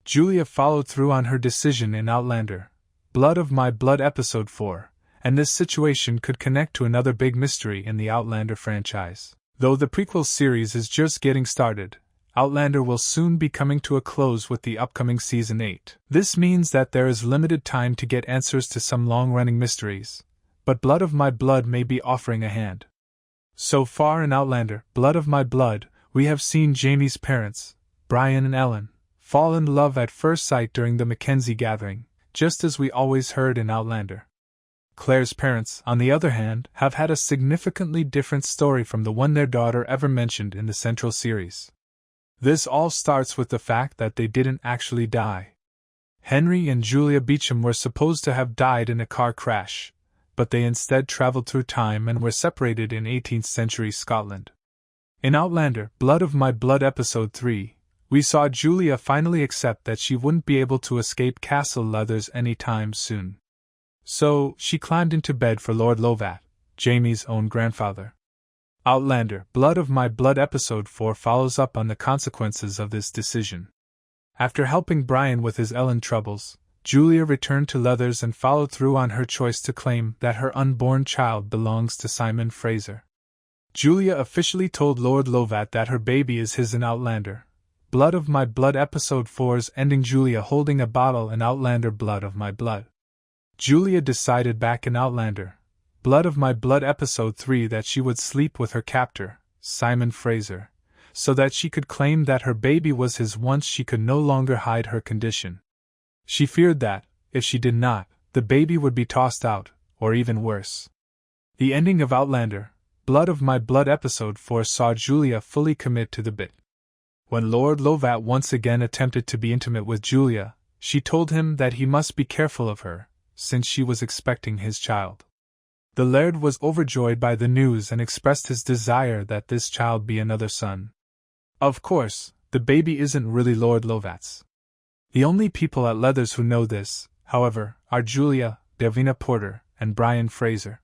Julia followed through on her decision in Outlander, Blood of My Blood Episode 4, and this situation could connect to another big mystery in the Outlander franchise. Though the prequel series is just getting started, Outlander will soon be coming to a close with the upcoming Season 8. This means that there is limited time to get answers to some long-running mysteries, but Blood of My Blood may be offering a hand. So far in Outlander, Blood of My Blood, we have seen Jamie's parents, Brian and Ellen, fall in love at first sight during the Mackenzie gathering, just as we always heard in Outlander. Claire's parents, on the other hand, have had a significantly different story from the one their daughter ever mentioned in the central series. This all starts with the fact that they didn't actually die. Henry and Julia Beecham were supposed to have died in a car crash, but they instead traveled through time and were separated in 18th century Scotland. In Outlander, Blood of My Blood Episode 3, we saw Julia finally accept that she wouldn't be able to escape Castle Leathers anytime soon. So, she climbed into bed for Lord Lovat, Jamie's own grandfather. Outlander, Blood of My Blood Episode 4 follows up on the consequences of this decision. After helping Brian with his Ellen troubles, Julia returned to Leathers and followed through on her choice to claim that her unborn child belongs to Simon Fraser. Julia officially told Lord Lovat that her baby is his in Outlander, Blood of My Blood Episode 4's ending Julia holding a bottle in Outlander Blood of My Blood. Julia decided back in Outlander, Blood of My Blood Episode 3 that she would sleep with her captor, Simon Fraser, so that she could claim that her baby was his once she could no longer hide her condition. She feared that, if she did not, the baby would be tossed out, or even worse. The ending of Outlander, Blood of My Blood Episode 4 saw Julia fully commit to the bit. When Lord Lovat once again attempted to be intimate with Julia, she told him that he must be careful of her, since she was expecting his child. The Laird was overjoyed by the news and expressed his desire that this child be another son. Of course, the baby isn't really Lord Lovat's. The only people at Leathers who know this, however, are Julia, Davina Porter, and Brian Fraser.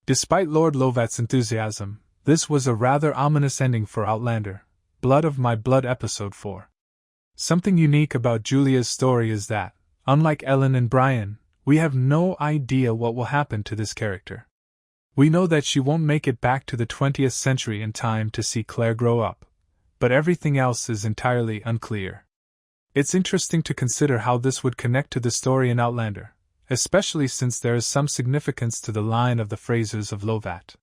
Despite Lord Lovat's enthusiasm, this was a rather ominous ending for Outlander, Blood of My Blood Episode 4. Something unique about Julia's story is that, unlike Ellen and Brian, we have no idea what will happen to this character. We know that she won't make it back to the 20th century in time to see Claire grow up, but everything else is entirely unclear. It's interesting to consider how this would connect to the story in Outlander, especially since there is some significance to the line of the Frasers of Lovat.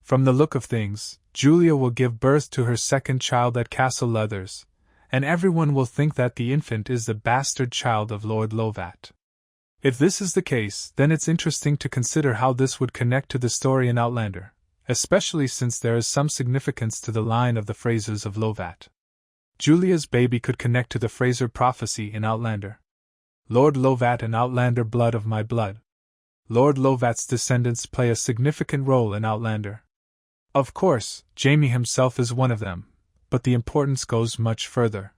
From the look of things, Julia will give birth to her second child at Castle Leathers, and everyone will think that the infant is the bastard child of Lord Lovat. If this is the case, then it's interesting to consider how this would connect to the story in Outlander, especially since there is some significance to the line of the Frasers of Lovat. Julia's baby could connect to the Fraser prophecy in Outlander. Lord Lovat and Outlander Blood of My Blood. Lord Lovat's descendants play a significant role in Outlander. Of course, Jamie himself is one of them, but the importance goes much further.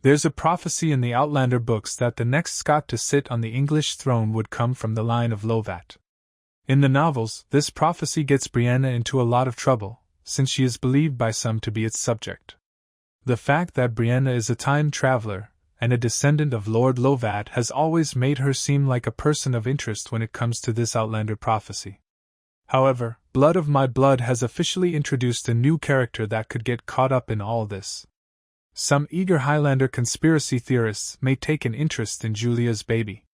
There's a prophecy in the Outlander books that the next Scot to sit on the English throne would come from the line of Lovat. In the novels, this prophecy gets Brianna into a lot of trouble, since she is believed by some to be its subject. The fact that Brianna is a time traveler and a descendant of Lord Lovat has always made her seem like a person of interest when it comes to this Outlander prophecy. However, Blood of My Blood has officially introduced a new character that could get caught up in all this. Some eager Highlander conspiracy theorists may take an interest in Julia's baby.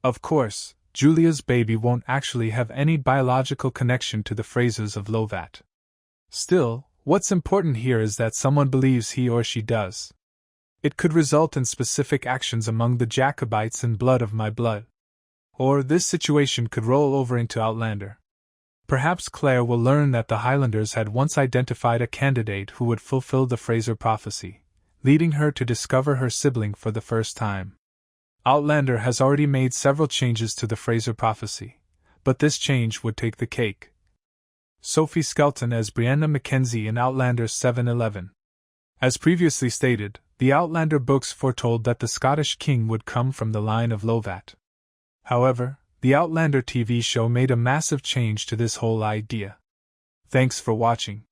Of course, Julia's baby won't actually have any biological connection to the Frasers of Lovat. Still, what's important here is that someone believes he or she does. It could result in specific actions among the Jacobites in Blood of My Blood. Or this situation could roll over into Outlander. Perhaps Claire will learn that the Highlanders had once identified a candidate who would fulfill the Fraser prophecy, leading her to discover her sibling for the first time. Outlander has already made several changes to the Fraser prophecy, but this change would take the cake. Sophie Skelton as Brianna Mackenzie in Outlander 7:11. As previously stated, the Outlander books foretold that the Scottish king would come from the line of Lovat. However, the Outlander TV show made a massive change to this whole idea. Thanks for watching.